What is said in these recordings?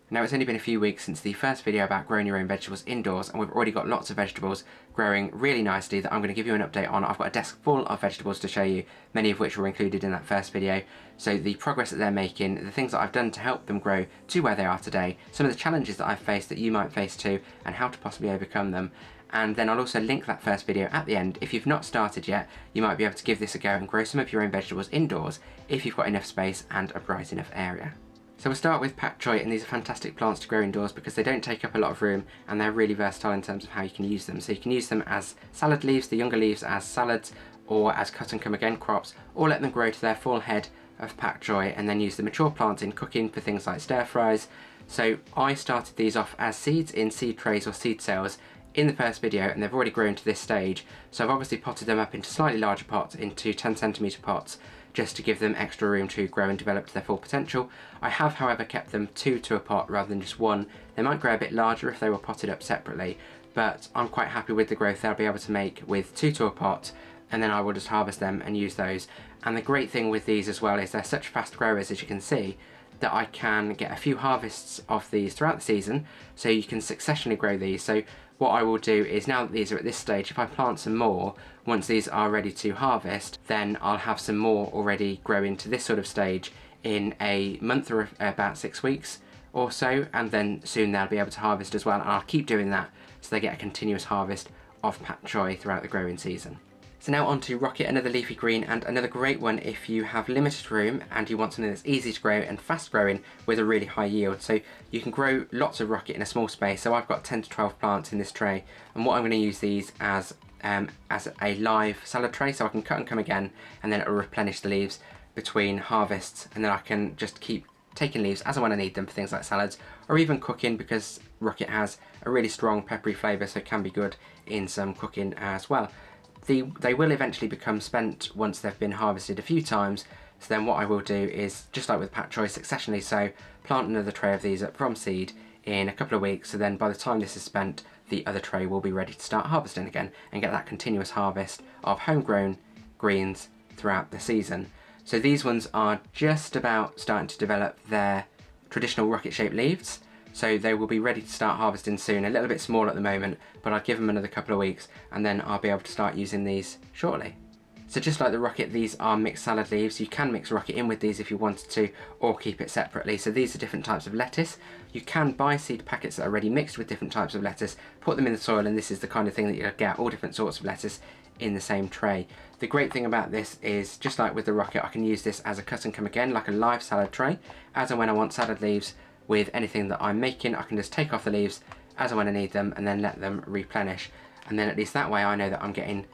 Now it's only been a few weeks since the first video about growing your own vegetables indoors, and we've already got lots of vegetables growing really nicely that I'm going to give you an update on. I've got a desk full of vegetables to show you, many of which were included in that first video. So the progress that they're making, the things that I've done to help them grow to where they are today, some of the challenges that I've faced that you might face too, and how to possibly overcome them. And then I'll also link that first video at the end. If you've not started yet, you might be able to give this a go and grow some of your own vegetables indoors if you've got enough space and a bright enough area. So we'll start with pak choi, and these are fantastic plants to grow indoors because they don't take up a lot of room and they're really versatile in terms of how you can use them. So you can use them as salad leaves, the younger leaves as salads, or as cut and come again crops, or let them grow to their full head of pak choi and then use the mature plants in cooking for things like stir fries. So I started these off as seeds in seed trays or seed cells in the first video, and they've already grown to this stage. So I've obviously potted them up into slightly larger pots, into 10cm pots, just to give them extra room to grow and develop to their full potential. I have, however, kept them 2 to a pot rather than just 1. They might grow a bit larger if they were potted up separately, but I'm quite happy with the growth they'll be able to make with 2 to a pot, and then I will just harvest them and use those. And the great thing with these as well is they're such fast growers, as you can see, that I can get a few harvests of these throughout the season, so you can successionally grow these. So what I will do is, now that these are at this stage, if I plant some more, once these are ready to harvest, then I'll have some more already grow into this sort of stage in a month or about 6 weeks or so, and then soon they'll be able to harvest as well, and I'll keep doing that so they get a continuous harvest of pak choi throughout the growing season. So now on to rocket, another leafy green and another great one if you have limited room and you want something that's easy to grow and fast growing with a really high yield. So you can grow lots of rocket in a small space. So I've got 10 to 12 plants in this tray, and what I'm going to use these as a live salad tray, so I can cut and come again, and then it will replenish the leaves between harvests, and then I can just keep taking leaves as and when I need them for things like salads or even cooking, because rocket has a really strong peppery flavour, so it can be good in some cooking as well. They will eventually become spent once they've been harvested a few times, so then what I will do is, just like with pak choi, successionally so plant another tray of these up from seed in a couple of weeks, so then by the time this is spent, the other tray will be ready to start harvesting again and get that continuous harvest of homegrown greens throughout the season. So these ones are just about starting to develop their traditional rocket shaped leaves, so they will be ready to start harvesting soon. A little bit small at the moment, but I'll give them another couple of weeks and then I'll be able to start using these shortly. So just like the rocket, these are mixed salad leaves. You can mix rocket in with these if you wanted to, or keep it separately. So these are different types of lettuce. You can buy seed packets that are already mixed with different types of lettuce, put them in the soil, and this is the kind of thing that you'll get, all different sorts of lettuce in the same tray. The great thing about this is, just like with the rocket, I can use this as a cut and come again, like a live salad tray. As and when I want salad leaves with anything that I'm making, I can just take off the leaves as and when I need them and then let them replenish. And then at least that way I know that I'm getting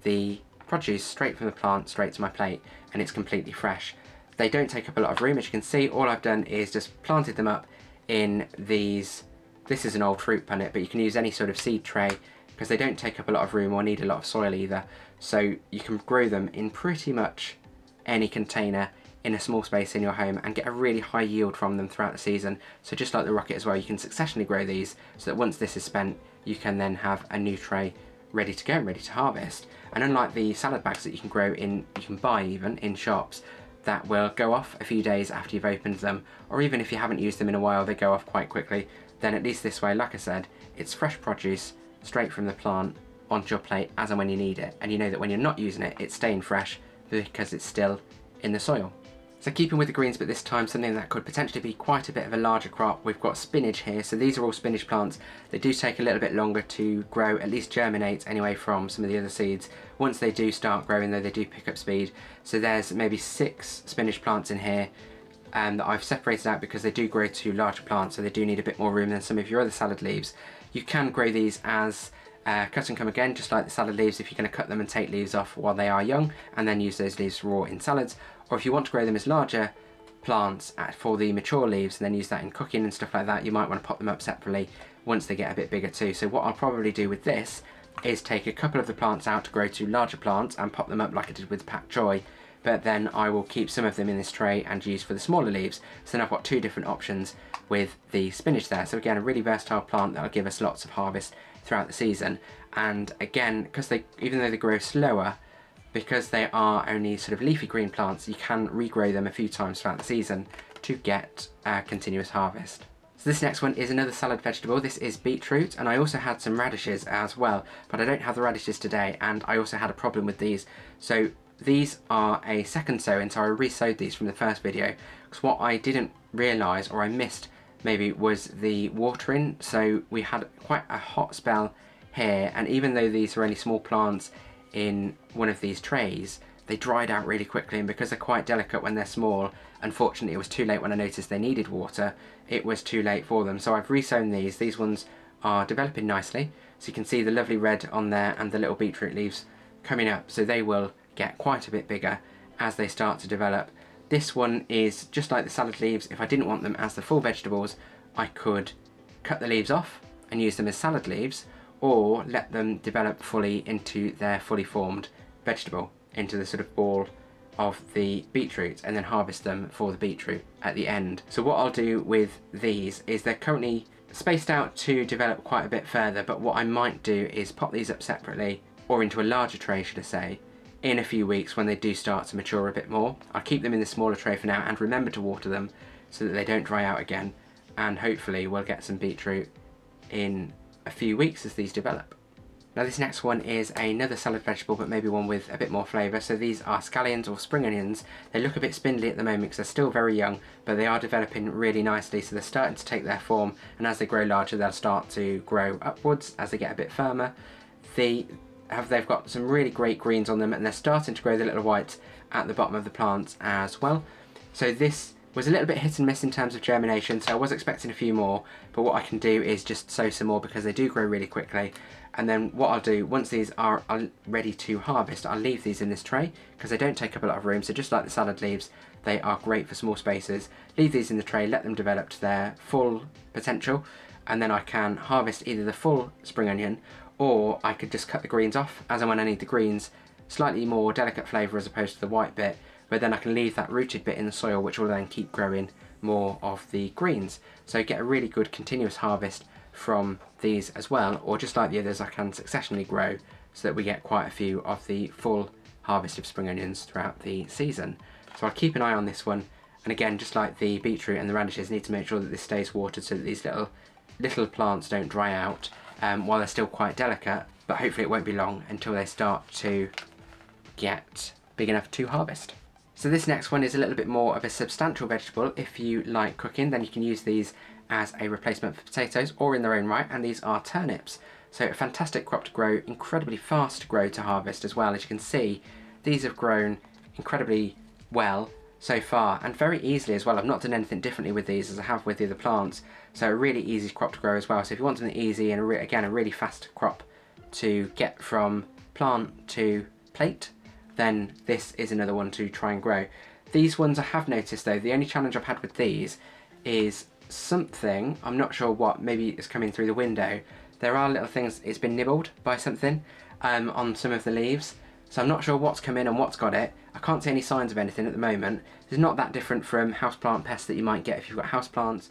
the produce straight from the plant straight to my plate, and it's completely fresh. They don't take up a lot of room, as you can see. All I've done is just planted them up in these, this is an old fruit punnet, but you can use any sort of seed tray because they don't take up a lot of room or need a lot of soil either. So you can grow them in pretty much any container in a small space in your home and get a really high yield from them throughout the season. So just like the rocket as well, you can successionally grow these so that once this is spent, you can then have a new tray ready to go and ready to harvest. And unlike the salad bags that you can grow in, you can buy even in shops, that will go off a few days after you've opened them, or even if you haven't used them in a while, they go off quite quickly. Then at least this way, like I said, it's fresh produce straight from the plant onto your plate as and when you need it, and you know that when you're not using it, it's staying fresh because it's still in the soil. So keeping with the greens, but this time something that could potentially be quite a bit of a larger crop, we've got spinach here. So these are all spinach plants. They do take a little bit longer to grow, at least germinate anyway, from some of the other seeds. Once they do start growing though, they do pick up speed. So there's maybe 6 spinach plants in here that I've separated out because they do grow to larger plants, so they do need a bit more room than some of your other salad leaves. You can grow these as cut and come again, just like the salad leaves, if you're going to cut them and take leaves off while they are young and then use those leaves raw in salads. Or if you want to grow them as larger plants for the mature leaves and then use that in cooking and stuff like that, you might want to pop them up separately once they get a bit bigger too. So what I'll probably do with this is take a couple of the plants out to grow to larger plants and pop them up like I did with pak choi, but then I will keep some of them in this tray and use for the smaller leaves. So then I've got 2 different options with the spinach there. So again, a really versatile plant that will give us lots of harvest throughout the season. And again, because even though they grow slower, because they are only sort of leafy green plants, you can regrow them a few times throughout the season to get a continuous harvest. So this next one is another salad vegetable. This is beetroot, and I also had some radishes as well, but I don't have the radishes today, and I also had a problem with these. So these are a second sowing, so I re-sowed these from the first video, because what I didn't realise, or I missed maybe, was the watering. So we had quite a hot spell here, and even though these are only small plants in one of these trays, they dried out really quickly, and because they're quite delicate when they're small, unfortunately it was too late when I noticed they needed water. It was too late for them, so I've resown these. These ones are developing nicely, so you can see the lovely red on there and the little beetroot leaves coming up, so they will get quite a bit bigger as they start to develop. This one is just like the salad leaves. If I didn't want them as the full vegetables, I could cut the leaves off and use them as salad leaves, or let them develop fully into their fully formed vegetable, into the sort of ball of the beetroot, and then harvest them for the beetroot at the end. So what I'll do with these is they're currently spaced out to develop quite a bit further, but what I might do is pop these up separately, or into a larger tray should I say, in a few weeks when they do start to mature a bit more. I'll keep them in the smaller tray for now and remember to water them so that they don't dry out again, and hopefully we'll get some beetroot in a few weeks as these develop. Now this next one is another salad vegetable, but maybe one with a bit more flavour. So these are scallions or spring onions. They look a bit spindly at the moment because they're still very young, but they are developing really nicely, so they're starting to take their form, and as they grow larger they'll start to grow upwards as they get a bit firmer. They've got some really great greens on them, and they're starting to grow the little whites at the bottom of the plants as well. So this was a little bit hit and miss in terms of germination, so I was expecting a few more, but what I can do is just sow some more because they do grow really quickly. And then what I'll do, once these are ready to harvest, I'll leave these in this tray because they don't take up a lot of room. So just like the salad leaves, they are great for small spaces. Leave these in the tray, let them develop to their full potential, and then I can harvest either the full spring onion, or I could just cut the greens off as and when I need the greens. Slightly more delicate flavour as opposed to the white bit, but then I can leave that rooted bit in the soil, which will then keep growing more of the greens. So get a really good continuous harvest from these as well, or just like the others, I can successionally grow so that we get quite a few of the full harvest of spring onions throughout the season. So I'll keep an eye on this one, and again, just like the beetroot and the radishes, need to make sure that this stays watered so that these little plants don't dry out while they're still quite delicate, but hopefully it won't be long until they start to get big enough to harvest. So this next one is a little bit more of a substantial vegetable. If you like cooking, then you can use these as a replacement for potatoes or in their own right, and these are turnips. So a fantastic crop to grow, incredibly fast to grow to harvest as well. As you can see, these have grown incredibly well so far, and very easily as well. I've not done anything differently with these as I have with the other plants, so a really easy crop to grow as well. So if you want something easy and again a really fast crop to get from plant to plate, then this is another one to try and grow. These ones I have noticed though, the only challenge I've had with these is something, I'm not sure what, maybe it's coming through the window. There are little things, it's been nibbled by something on some of the leaves, so I'm not sure what's come in and what's got it. I can't see any signs of anything at the moment. It's not that different from houseplant pests that you might get if you've got houseplants.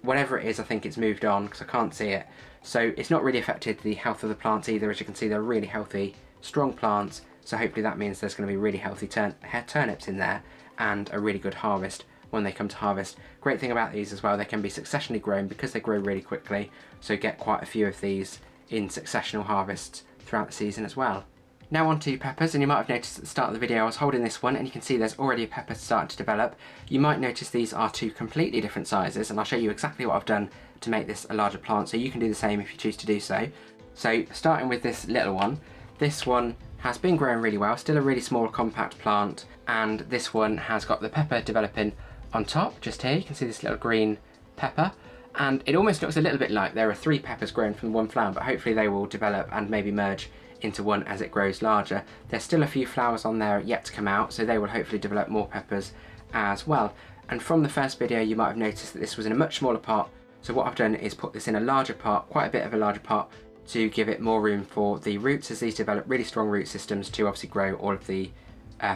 Whatever it is, I think it's moved on because I can't see it. So it's not really affected the health of the plants either. As you can see, they're really healthy, strong plants, so hopefully that means there's going to be really healthy turnips in there and a really good harvest when they come to harvest. Great thing about these as well, they can be successionally grown because they grow really quickly, so get quite a few of these in successional harvests throughout the season as well. Now on to peppers, and you might have noticed at the start of the video I was holding this one and you can see there's already a pepper starting to develop. You might notice these are two completely different sizes, and I'll show you exactly what I've done to make this a larger plant, so you can do the same if you choose to do so. So starting with this little one, this one has been growing really well, still a really small compact plant, and this one has got the pepper developing on top. Just here you can see this little green pepper, and it almost looks a little bit like there are 3 peppers growing from one flower, but hopefully they will develop and maybe merge into one as it grows larger. There's still a few flowers on there yet to come out, so they will hopefully develop more peppers as well. And from the first video you might have noticed that this was in a much smaller pot, so what I've done is put this in a larger pot, quite a bit of a larger pot, to give it more room for the roots as these develop really strong root systems to obviously grow all of the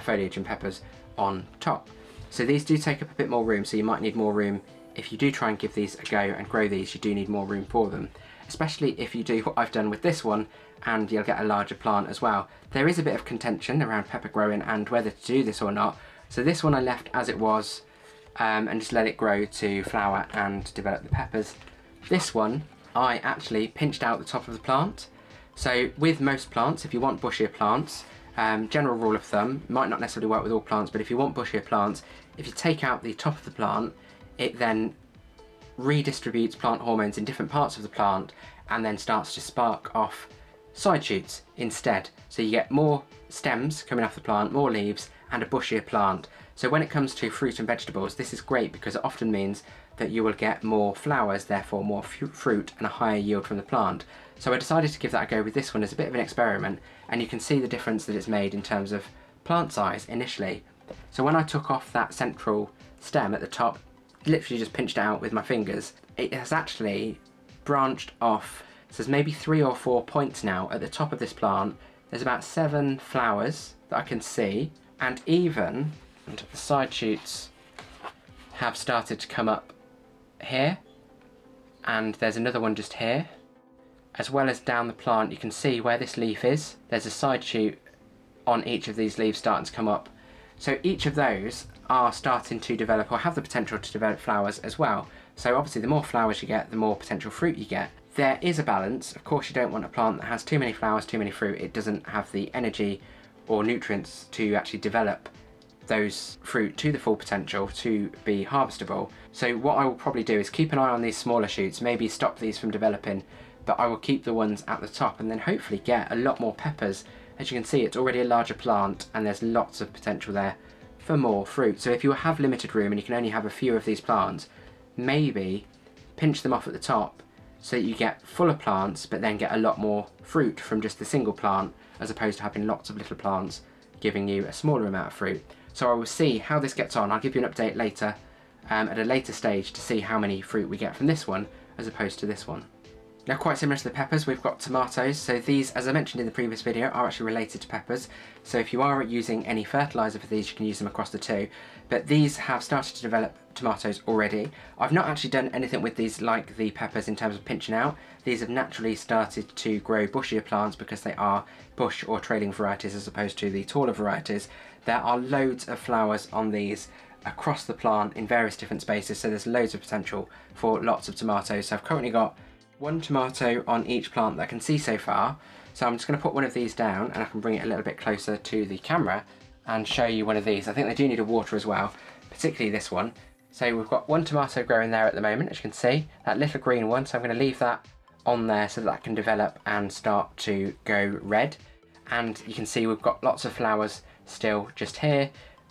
foliage and peppers on top. So these do take up a bit more room, so you might need more room if you do try and give these a go and grow these. You do need more room for them, especially if you do what I've done with this one, and you'll get a larger plant as well. There is a bit of contention around pepper growing and whether to do this or not, so this one I left as it was and just let it grow to flower and develop the peppers. This one, I actually pinched out the top of the plant. So with most plants, if you want bushier plants, general rule of thumb, might not necessarily work with all plants, but if you want bushier plants, if you take out the top of the plant, it then redistributes plant hormones in different parts of the plant and then starts to spark off side shoots instead. So you get more stems coming off the plant, more leaves, and a bushier plant. So when it comes to fruit and vegetables, this is great because it often means that you will get more flowers, therefore more fruit and a higher yield from the plant. So I decided to give that a go with this one as a bit of an experiment, and you can see the difference that it's made in terms of plant size initially. So when I took off that central stem at the top, literally just pinched it out with my fingers, it has actually branched off. So there's maybe 3 or 4 points now at the top of this plant. There's about 7 flowers that I can see, and even the side shoots have started to come up here, and there's another one just here. As well as down the plant, you can see where this leaf is, there's a side shoot on each of these leaves starting to come up. So each of those are starting to develop, or have the potential to develop, flowers as well. So obviously the more flowers you get, the more potential fruit you get. There is a balance. Of course you don't want a plant that has too many flowers, too many fruit. It doesn't have the energy or nutrients to actually develop those fruit to the full potential to be harvestable. So what I will probably do is keep an eye on these smaller shoots, maybe stop these from developing, but I will keep the ones at the top and then hopefully get a lot more peppers. As you can see, it's already a larger plant and there's lots of potential there for more fruit. So if you have limited room and you can only have a few of these plants, maybe pinch them off at the top so that you get fuller plants but then get a lot more fruit from just the single plant, as opposed to having lots of little plants giving you a smaller amount of fruit. So I will see how this gets on. I'll give you an update later, at a later stage, to see how many fruit we get from this one as opposed to this one. Now, quite similar to the peppers, we've got tomatoes. So these, as I mentioned in the previous video, are actually related to peppers. So if you are using any fertiliser for these, you can use them across the two. But these have started to develop tomatoes already. I've not actually done anything with these like the peppers in terms of pinching out. These have naturally started to grow bushier plants because they are bush or trailing varieties as opposed to the taller varieties. There are loads of flowers on these across the plant in various different spaces, so there's loads of potential for lots of tomatoes. So I've currently got 1 tomato on each plant that I can see so far. So I'm just going to put one of these down and I can bring it a little bit closer to the camera and show you one of these. I think they do need a water as well, particularly this one. So we've got 1 tomato growing there at the moment, as you can see, that little green one. So I'm going to leave that on there so that can develop and start to go red. And you can see we've got lots of flowers still just here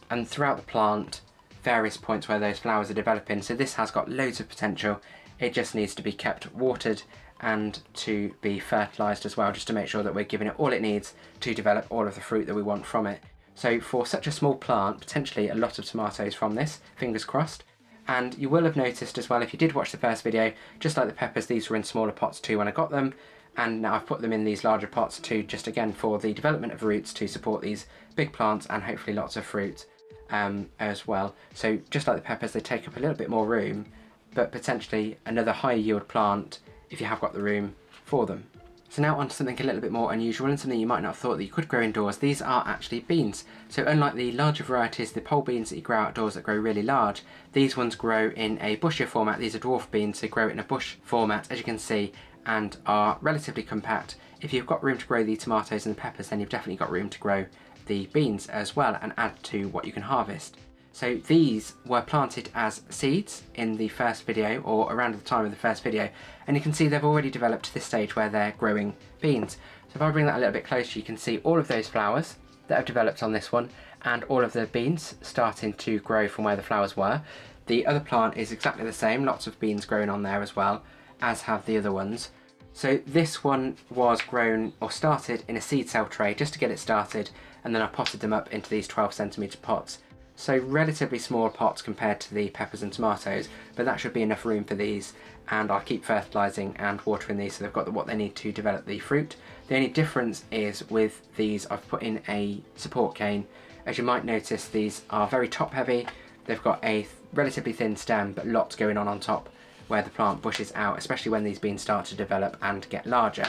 and throughout the plant, various points where those flowers are developing. So this has got loads of potential. It just needs to be kept watered and to be fertilised as well, just to make sure that we're giving it all it needs to develop all of the fruit that we want from it. So for such a small plant, potentially a lot of tomatoes from this, fingers crossed. And you will have noticed as well, if you did watch the first video, just like the peppers, these were in smaller pots too when I got them, and now I've put them in these larger pots too, just again for the development of roots to support these big plants and hopefully lots of fruit as well. So just like the peppers, they take up a little bit more room, but potentially another higher yield plant if you have got the room for them. So now on to something a little bit more unusual and something you might not have thought that you could grow indoors. These are actually beans. So unlike the larger varieties, the pole beans that you grow outdoors that grow really large, these ones grow in a bushier format. These are dwarf beans, so grow in a bush format, as you can see, and are relatively compact. If you've got room to grow the tomatoes and the peppers, then you've definitely got room to grow the beans as well and add to what you can harvest. So these were planted as seeds in the first video, or around the time of the first video, and you can see they've already developed to this stage where they're growing beans. So if I bring that a little bit closer, you can see all of those flowers that have developed on this one, and all of the beans starting to grow from where the flowers were. The other plant is exactly the same, lots of beans growing on there as well, as have the other ones. So this one was grown or started in a seed cell tray just to get it started, and then I potted them up into these 12cm pots. So relatively small pots compared to the peppers and tomatoes, but that should be enough room for these, and I'll keep fertilising and watering these so they've got what they need to develop the fruit. The only difference is with these I've put in a support cane. As you might notice, these are very top heavy. They've got a relatively thin stem but lots going on top where the plant bushes out, especially when these beans start to develop and get larger.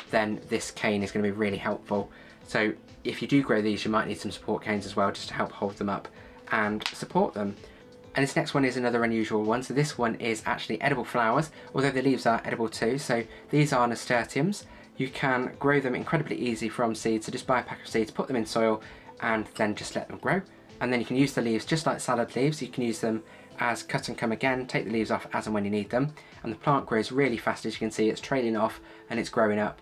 Then this cane is going to be really helpful. So if you do grow these, you might need some support canes as well just to help hold them up and support them. And this next one is another unusual one. So this one is actually edible flowers, although the leaves are edible too. So these are nasturtiums. You can grow them incredibly easy from seeds, so just buy a pack of seeds, put them in soil, and then just let them grow. And then you can use the leaves just like salad leaves. You can use them as cut and come again, take the leaves off as and when you need them. And the plant grows really fast, as you can see, it's trailing off and it's growing up.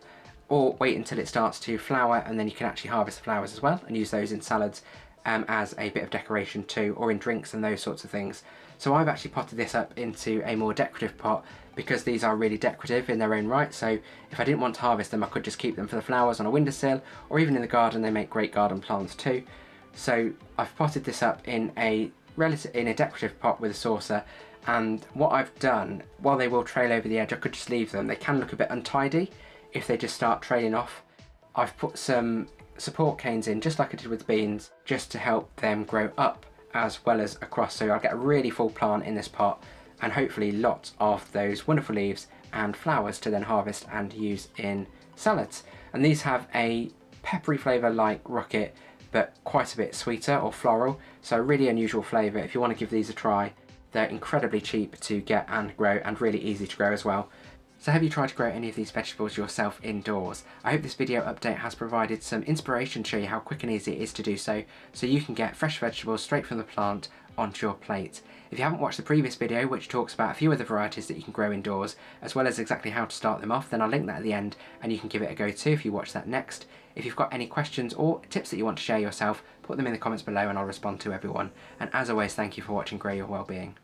Or wait until it starts to flower, and then you can actually harvest the flowers as well and use those in salads as a bit of decoration too, or in drinks and those sorts of things. So I've actually potted this up into a more decorative pot because these are really decorative in their own right. So if I didn't want to harvest them, I could just keep them for the flowers on a windowsill, or even in the garden. They make great garden plants too. So I've potted this up in a decorative pot with a saucer, and what I've done, while they will trail over the edge, I could just leave them. They can look a bit untidy if they just start trailing off. I've put some support canes in, just like I did with beans, just to help them grow up as well as across, so I'll get a really full plant in this pot, and hopefully lots of those wonderful leaves and flowers to then harvest and use in salads. And these have a peppery flavour like rocket, but quite a bit sweeter or floral, so a really unusual flavour. If you want to give these a try, they're incredibly cheap to get and grow, and really easy to grow as well. So have you tried to grow any of these vegetables yourself indoors? I hope this video update has provided some inspiration to show you how quick and easy it is to do so you can get fresh vegetables straight from the plant onto your plate. If you haven't watched the previous video, which talks about a few other varieties that you can grow indoors, as well as exactly how to start them off, then I'll link that at the end and you can give it a go too if you watch that next. If you've got any questions or tips that you want to share yourself, put them in the comments below and I'll respond to everyone. And as always, thank you for watching Grow Your Wellbeing.